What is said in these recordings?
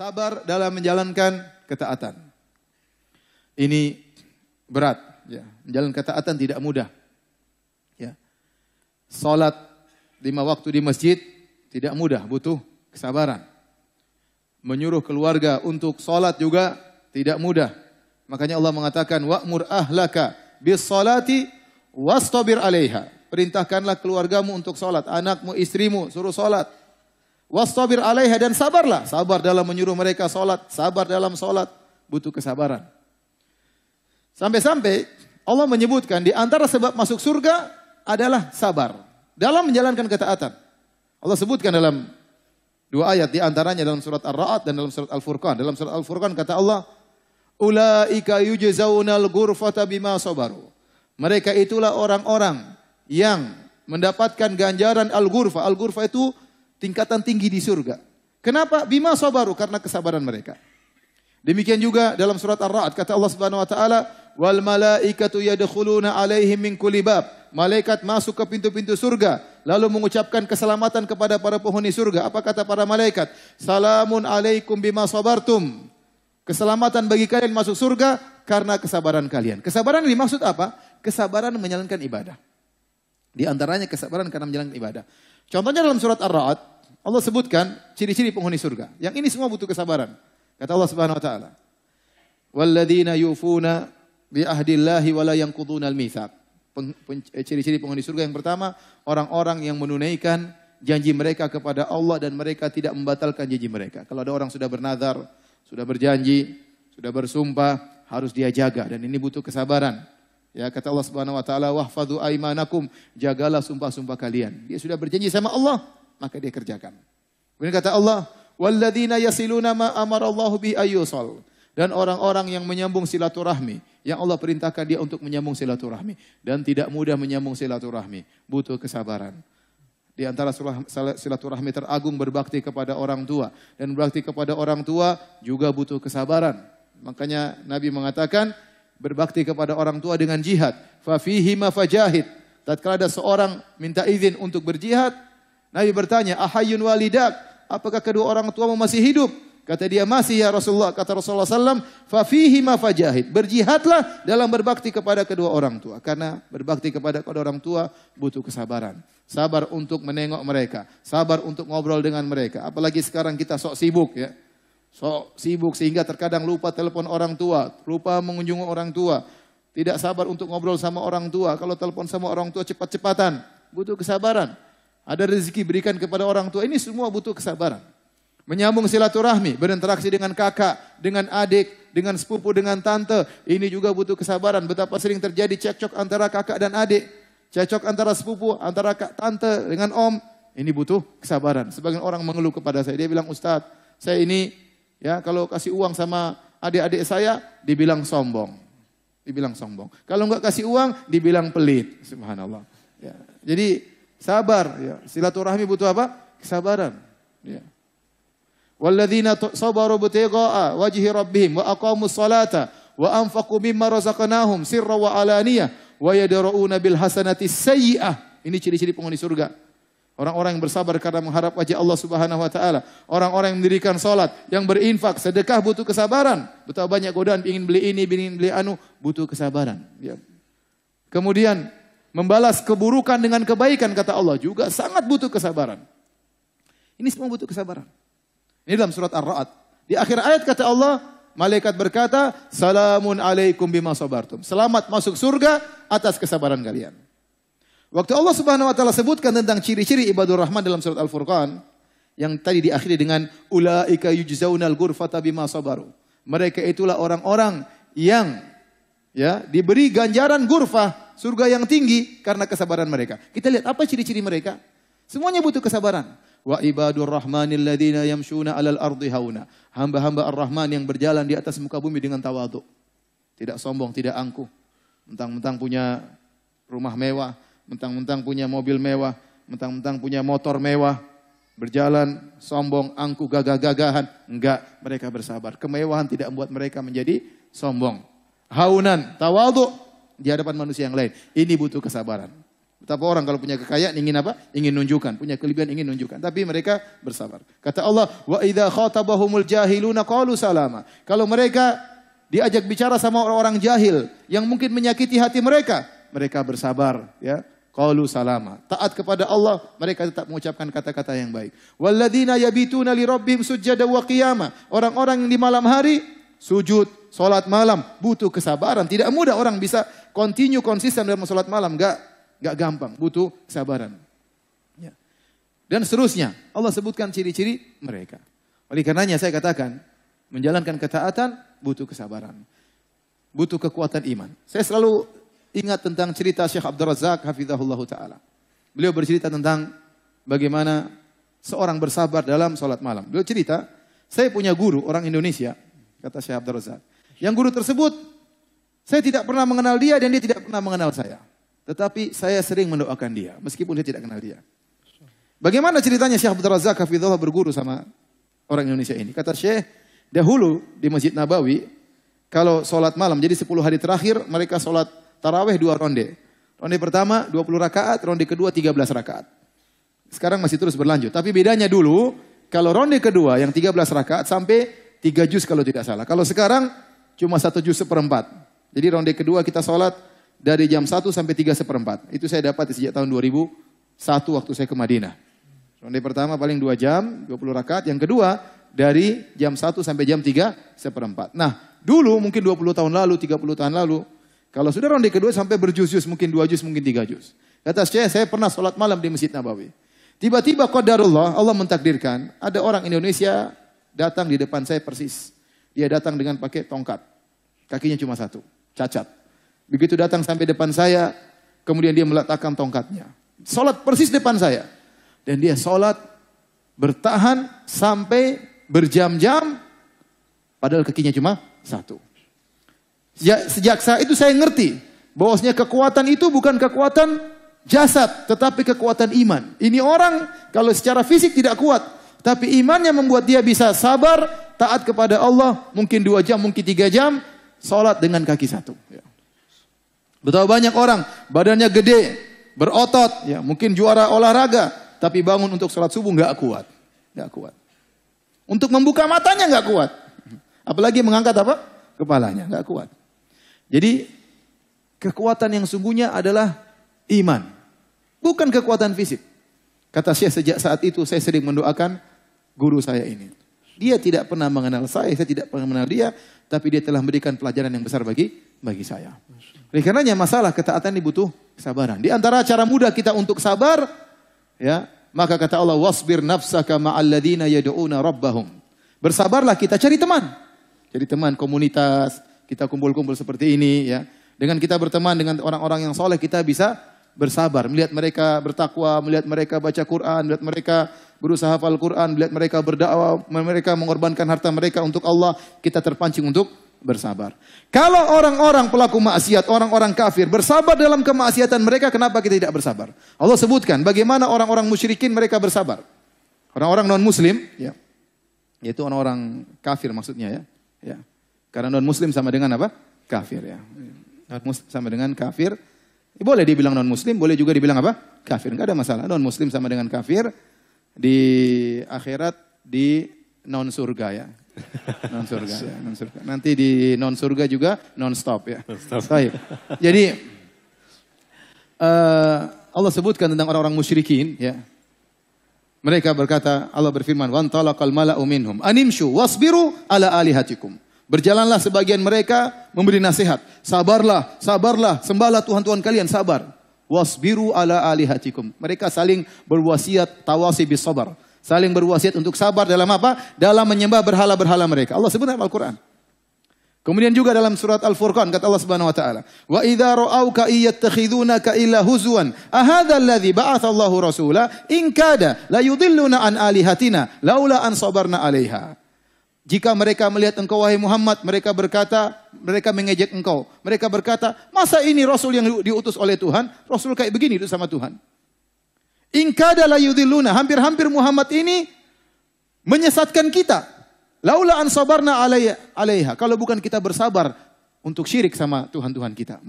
sabar dalam menjalankan ketaatan. Ini berat, ya. Menjalankan ketaatan tidak mudah. Ya. Salat 5 waktu di masjid tidak mudah, butuh kesabaran. Menyuruh keluarga untuk salat juga tidak mudah. Makanya Allah mengatakan wa'mur ahlaka bis salati wastabir 'alaiha. Perintahkanlah keluargamu untuk salat, anakmu, istrimu suruh salat. Wastabir 'alaiha, dan sabarlah. Sabar dalam menyuruh mereka salat, sabar dalam salat, butuh kesabaran. Sampai-sampai Allah menyebutkan di antara sebab masuk surga adalah sabar dalam menjalankan ketaatan. Allah sebutkan dalam 2 ayat, di antaranya dalam surat Ar-Ra'd dan dalam surat Al-Furqan. Dalam surat Al-Furqan kata Allah, "Ulaika yujzaunal ghurfata bima sabaru." Mereka itulah orang-orang yang mendapatkan ganjaran al-ghurfa. Al-ghurfa itu tingkatan tinggi di surga. Kenapa? Bima sabaru, karena kesabaran mereka. Demikian juga dalam surat Ar-Ra'd kata Allah Subhanahu wa taala, "Wal malaikatu yadkhuluna 'alaihim min kulli bab." Malaikat masuk ke pintu-pintu surga lalu mengucapkan keselamatan kepada para penghuni surga. Apa kata para malaikat? "Salamun 'alaikum bima sabartum." Keselamatan bagi kalian masuk surga karena kesabaran kalian. Kesabaran yang dimaksud apa? Kesabaran menjalankan ibadah. Di antaranya kesabaran karena menjalankan ibadah. Contohnya dalam surat Ar-Ra'd, Allah sebutkan ciri-ciri penghuni surga. Yang ini semua butuh kesabaran. Kata Allah Subhanahu wa taala, "Walladzina yufuna bi ahdillahi wa la yanquduna al-mitsaq." Ciri-ciri penghuni surga yang pertama, orang-orang yang menunaikan janji mereka kepada Allah dan mereka tidak membatalkan janji mereka. Kalau ada orang sudah bernazar, sudah berjanji, sudah bersumpah, harus dia jaga, dan ini butuh kesabaran. Ya, kata Allah Subhanahu wa taala, "Wahfadzu aimanakum." Jagalah sumpah-sumpah kalian. Dia sudah berjanji sama Allah, maka dia kerjakan. Kemudian kata Allah, "Walladzina yasiluna ma amarallahu bi ayyusal." Dan orang-orang yang menyambung silaturahmi, yang Allah perintahkan dia untuk menyambung silaturahmi, dan tidak mudah menyambung silaturahmi, butuh kesabaran. Di antara silaturahmi teragung berbakti kepada orang tua, dan berbakti kepada orang tua juga butuh kesabaran. Makanya Nabi mengatakan berbakti kepada orang tua dengan jihad. Fa fihi ma fajahid. Tatkala ada seorang minta izin untuk berjihad, Nabi bertanya, "Ahayyun walidak?" Apakah kedua orang tuamu masih hidup? Kata dia, "Masih ya Rasulullah." Kata Rasulullah SAW, "Fa fihi ma fajahid." Berjihadlah dalam berbakti kepada kedua orang tua. Karena berbakti kepada kedua orang tua butuh kesabaran. Sabar untuk menengok mereka, sabar untuk ngobrol dengan mereka. Apalagi sekarang kita sok sibuk, ya. Sok sibuk sehingga terkadang lupa telepon orang tua, lupa mengunjungi orang tua. Tidak sabar untuk ngobrol sama orang tua. Kalau telepon sama orang tua cepat-cepatan, butuh kesabaran. Ada rezeki berikan kepada orang tua, ini semua butuh kesabaran. Menyambung silaturahmi, berinteraksi dengan kakak, dengan adik, dengan sepupu, dengan tante, ini juga butuh kesabaran. Betapa sering terjadi cekcok antara kakak dan adik, cekcok antara sepupu, antara tante dengan om, ini butuh kesabaran. Sebagian orang mengeluh kepada saya, dia bilang, "Ustadz, saya ini, ya, kalau kasih uang sama adik-adik saya, dibilang sombong. Dibilang sombong. Kalau enggak kasih uang, dibilang pelit." Subhanallah. Ya. Jadi sabar. Ya. Silaturahmi butuh apa? Kesabaran. Ya. Walladzina sabaru btigha'a wajhi rabbihim wa aqamus salata wa anfaqu mimma razaqnahum sirra wa alaniyah wa yadra'una bil hasanati sayyi'ah. Ini ciri-ciri penghuni surga. Orang-orang yang bersabar karena mengharap wajah Allah Subhanahu wa taala. Orang-orang yang mendirikan salat, yang berinfak, sedekah butuh kesabaran. Betapa banyak godaan ingin beli ini, ingin beli anu, butuh kesabaran. Ya. Kemudian membalas keburukan dengan kebaikan kata Allah juga sangat butuh kesabaran. Ini semua butuh kesabaran. Ini dalam surat Ar-Ra'd. Di akhir ayat kata Allah, malaikat berkata, "Salamun alaikum bima sabartum." Selamat masuk surga atas kesabaran kalian. Waktu Allah Subhanahu wa taala sebutkan tentang ciri-ciri ibadur rahman dalam surat Al-Furqan, yang tadi diakhiri dengan ulaika yujzaunal ghurfata bima sabaru. Mereka itulah orang-orang yang, ya, diberi ganjaran ghurfah, surga yang tinggi karena kesabaran mereka. Kita lihat apa ciri-ciri mereka? Semuanya butuh kesabaran. Wa ibadur rahmanil ladzina yamshuna 'alal ardi hauna. Hamba-hamba Ar-Rahman yang berjalan di atas muka bumi dengan tawadhu. Tidak sombong, tidak angkuh. Mentang-mentang punya rumah mewah, mentang-mentang punya mobil mewah, mentang-mentang punya motor mewah, berjalan sombong, angkuh, gagah-gagahan. Enggak, mereka bersabar. Kemewahan tidak membuat mereka menjadi sombong. Haunan, tawadhu di hadapan manusia yang lain. Ini butuh kesabaran. Betapa orang kalau punya kekayaan ingin apa? Ingin nunjukkan, punya kelebihan ingin nunjukkan. Tapi mereka bersabar. Kata Allah, wa idza khatabahumul jahiluna qalu salama. Kalau mereka diajak bicara sama orang-orang jahil yang mungkin menyakiti hati mereka, mereka bersabar, ya. Qalu salama. Taat kepada Allah, mereka tetap mengucapkan kata-kata yang baik. Walladzina yabituna li rabbihim sujada wa qiyama. Orang-orang yang di malam hari sujud, salat malam, butuh kesabaran. Tidak mudah orang bisa konsisten dalam salat malam, enggak gampang, butuh kesabaran. Ya. Dan seterusnya, Allah sebutkan ciri-ciri mereka. Oleh karenanya saya katakan, menjalankan ketaatan butuh kesabaran. Butuh kekuatan iman. Saya selalu ingat tentang cerita Syekh Abdul Razak hafizahullah ta'ala. Beliau bercerita tentang bagaimana seorang bersabar dalam salat malam. Beliau cerita, saya punya guru orang Indonesia, kata Syekh Abdul Razak. Yang guru tersebut, saya tidak pernah mengenal dia dan dia tidak pernah mengenal saya. Tetapi saya sering mendoakan dia, meskipun dia tidak kenal dia. Bagaimana ceritanya Syekh Abdul Razak hafizahullah berguru sama orang Indonesia ini? Kata Syekh, dahulu di Masjid Nabawi, kalau salat malam, jadi 10 hari terakhir mereka salat tarawih 2 ronde. Ronde pertama 20 rakaat, ronde kedua 13 rakaat. Sekarang masih terus berlanjut. Tapi bedanya dulu, kalau ronde kedua yang 13 rakaat sampai 3 juz kalau tidak salah. Kalau sekarang cuma 1 juz seperempat. Jadi ronde kedua kita sholat dari jam 1 sampai 3 seperempat. Itu saya dapat sejak tahun 2001 waktu saya ke Madinah. Ronde pertama paling 2 jam, 20 rakaat. Yang kedua dari jam 1 sampai jam 3 seperempat. Nah dulu mungkin 20 tahun lalu, 30 tahun lalu, kalau sudah ronde kedua sampai berjuz-juz, mungkin 2 juz, mungkin 3 juz. Kata saya pernah sholat malam di Masjid Nabawi. Tiba-tiba qadarullah, Allah mentakdirkan, ada orang Indonesia datang di depan saya persis. Dia datang dengan pakai tongkat. Kakinya cuma 1, cacat. Begitu datang sampai depan saya, kemudian dia meletakkan tongkatnya. Sholat persis depan saya. Dan dia sholat bertahan sampai berjam-jam, padahal kakinya cuma 1. Sejak saat itu saya ngerti bahwasanya kekuatan itu bukan kekuatan jasad, tetapi kekuatan iman. Ini orang kalau secara fisik tidak kuat, tapi imannya membuat dia bisa sabar, taat kepada Allah, mungkin 2 jam, mungkin 3 jam, sholat dengan kaki 1. Ya. Betapa banyak orang badannya gede, berotot, ya mungkin juara olahraga, tapi bangun untuk sholat subuh nggak kuat, nggak kuat. Untuk membuka matanya nggak kuat, apalagi mengangkat apa? Kepalanya nggak kuat. Jadi kekuatan yang sungguhnya adalah iman. Bukan kekuatan fisik. Kata Syekh, sejak saat itu saya sering mendoakan guru saya ini. Dia tidak pernah mengenal saya tidak pernah mengenal dia. Tapi dia telah memberikan pelajaran yang besar bagi saya. Oleh karenanya masalah ketaatan ini butuh kesabaran. Di antara cara mudah kita untuk sabar, ya, maka kata Allah, wasbir nafsaka ma'alladina yad'una rabbahum. Bersabarlah, kita cari teman. Cari teman komunitas. Kita kumpul-kumpul seperti ini, ya. Dengan kita berteman dengan orang-orang yang soleh, kita bisa bersabar. Melihat mereka bertakwa, melihat mereka baca Quran, melihat mereka berusaha hafal Quran, melihat mereka berdakwah, mereka mengorbankan harta mereka untuk Allah, kita terpancing untuk bersabar. Kalau orang-orang pelaku maksiat, orang-orang kafir bersabar dalam kemaksiatan mereka, kenapa kita tidak bersabar? Allah sebutkan bagaimana orang-orang musyrikin mereka bersabar. Orang-orang non-muslim, ya. Yaitu orang-orang kafir maksudnya, ya. Karena non-muslim sama dengan apa? Kafir, ya. Non-muslim sama dengan kafir. Boleh dibilang non-muslim, boleh juga dibilang apa? Kafir. Enggak ada masalah. Non-muslim sama dengan kafir. Di akhirat, di non-surga, ya. Non-surga, ya. Non-surga. Nanti di non-surga juga non-stop, ya. Baik. Jadi, Allah sebutkan tentang orang-orang musyrikin, ya. Mereka berkata, Allah berfirman, وَانْطَلَقَ الْمَلَأُ مِنْهُمْ أَنِمْشُوا وَاصْبِرُوا عَلَى آلِهَتِكُمْ. Berjalanlah sebagian mereka memberi nasihat. Sabarlah, sabarlah, sembahlah Tuhan-Tuhan kalian, sabar. Wasbiru ala alihatikum. Mereka saling berwasiat, tawasi bis sabar. Saling berwasiat untuk sabar dalam apa? Dalam menyembah berhala-berhala mereka. Allah sebut dalam Al-Quran. Kemudian juga dalam surat Al-Furqan kata Allah Subhanahu wa taala, "Wa idza ra'auka iyattakhidunaka illa huzwan, ahadha alladhi ba'atha Allahu rasula in kada la yudilluna an alihatina laula an sabarna 'alaiha." Jika mereka melihat engkau wahai Muhammad, mereka berkata, mereka mengejek engkau. Mereka berkata, masa ini Rasul yang diutus oleh Tuhan, Rasul kayak begini itu sama Tuhan. In kada la yudilluna, hampir-hampir Muhammad ini menyesatkan kita. Laula an sabarna alaiha, kalau bukan kita bersabar untuk syirik sama Tuhan-Tuhan kita.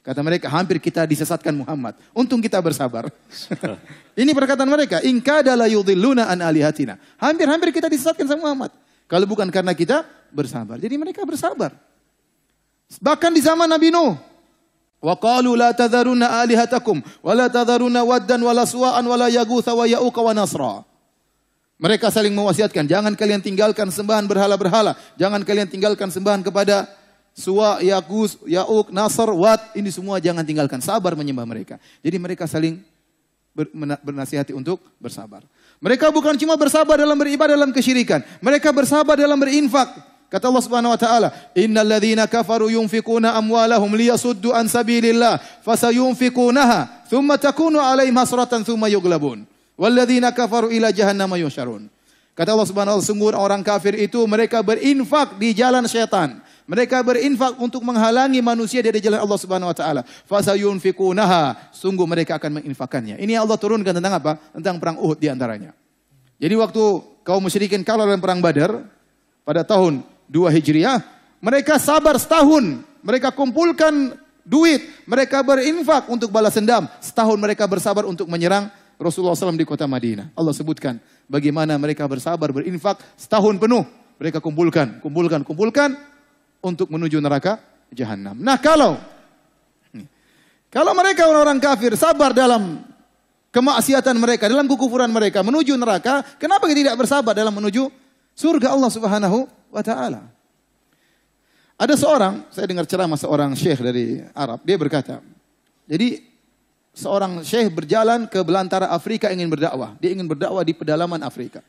Kata mereka, hampir kita disesatkan Muhammad. Untung kita bersabar. Ini perkataan mereka, in kada la yudhilluna an alihatina. Hampir-hampir kita disesatkan sama Muhammad. Kalau bukan karena kita bersabar. Jadi mereka bersabar. Bahkan di zaman Nabi Nuh, wa qalu la tadharunna alihatakum wa la tadharunna waddan wa la suwa'an wa la yaghutha wa ya'uqa wa nasra. Mereka saling mewasiatkan, jangan kalian tinggalkan sembahan berhala-berhala, jangan kalian tinggalkan sembahan kepada Suwa, Yaghus, Ya'uq, Nasr, Wad, ini semua jangan tinggalkan, sabar menyembah mereka. Jadi mereka saling bernasihati untuk bersabar. Mereka bukan cuma bersabar dalam beribadah dalam kesyirikan, mereka bersabar dalam berinfak. Kata Allah Subhanahu wa taala, "Innal ladzina kafaru yunfikuna amwalahum liyasuddu an sabilillah, fasayunfikunaha, thumma takunu 'alaihim hasratan thumma yughlabun. Wal ladzina kafaru ila jahannama yusyarun." Kata Allah Subhanahu wa taala, sungguh orang kafir itu mereka berinfak di jalan syaitan. Mereka berinfak untuk menghalangi manusia dari jalan Allah Subhanahu wa taala. Fasayunfikunaha, sungguh mereka akan menginfakannya. Ini Allah turunkan tentang apa? Tentang perang Uhud di antaranya. Jadi waktu kaum musyrikin kalah dalam perang Badar pada tahun 2 Hijriah, mereka sabar setahun. Mereka kumpulkan duit, mereka berinfak untuk balas dendam. Setahun mereka bersabar untuk menyerang Rasulullah SAW di kota Madinah. Allah sebutkan bagaimana mereka bersabar berinfak setahun penuh. Mereka kumpulkan untuk menuju neraka jahanam. Nah, kalau mereka orang-orang kafir sabar dalam kemaksiatan mereka, dalam kekufuran mereka menuju neraka, kenapa kita tidak bersabar dalam menuju surga Allah Subhanahu wa taala? Ada seorang, saya dengar ceramah seorang syekh dari Arab, dia berkata, jadi seorang syekh berjalan ke belantara Afrika ingin berdakwah. Dia ingin berdakwah di pedalaman Afrika.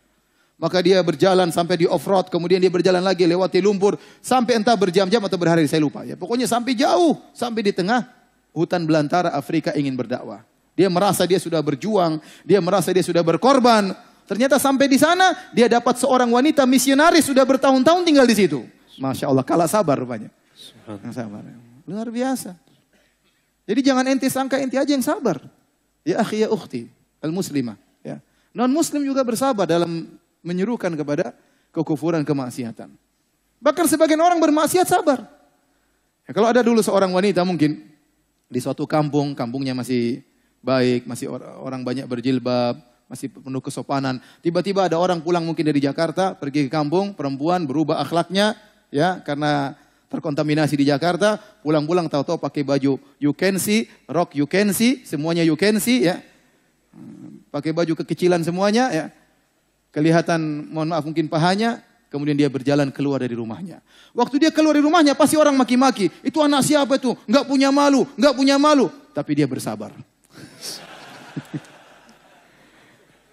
Maka dia berjalan sampai di off-road, kemudian dia berjalan lagi lewati lumpur, sampai entah berjam-jam atau berhari, saya lupa. Ya, pokoknya sampai jauh, sampai di tengah hutan belantara Afrika ingin berdakwah. Dia merasa dia sudah berjuang, dia merasa dia sudah berkorban. Ternyata sampai di sana, dia dapat seorang wanita misionaris sudah bertahun-tahun tinggal di situ. Masya Allah, kalah sabar rupanya. Sabar. Luar biasa. Jadi jangan ente sangka ente aja yang sabar. Ya akhi ya ukhti, al-muslimah. Ya. Non-muslim juga bersabar dalam menyerukan kepada kekufuran, kemaksiatan. Bahkan sebagian orang bermaksiat sabar. Ya, kalau ada dulu seorang wanita mungkin di suatu kampung, kampungnya masih baik, masih orang banyak berjilbab, masih penuh kesopanan. Tiba-tiba ada orang pulang mungkin dari Jakarta, pergi ke kampung, perempuan berubah akhlaknya, ya karena terkontaminasi di Jakarta, pulang-pulang tahu-tahu pakai baju you can see, rok you can see, semuanya you can see, ya. Pakai baju kekecilan semuanya, ya. Kelihatan, mohon maaf mungkin pahanya, kemudian dia berjalan keluar dari rumahnya. Waktu dia keluar dari rumahnya pasti orang maki-maki. Itu anak siapa itu? Enggak punya malu, enggak punya malu. Tapi dia bersabar.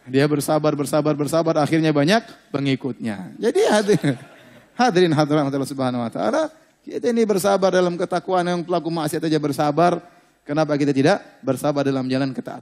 Dia bersabar, akhirnya banyak pengikutnya. Jadi hadirin hadirat Allah Subhanahu wa taala, kita ini bersabar dalam ketakwaan, yang pelaku maksiat aja bersabar. Kenapa kita tidak bersabar dalam jalan ketaatan?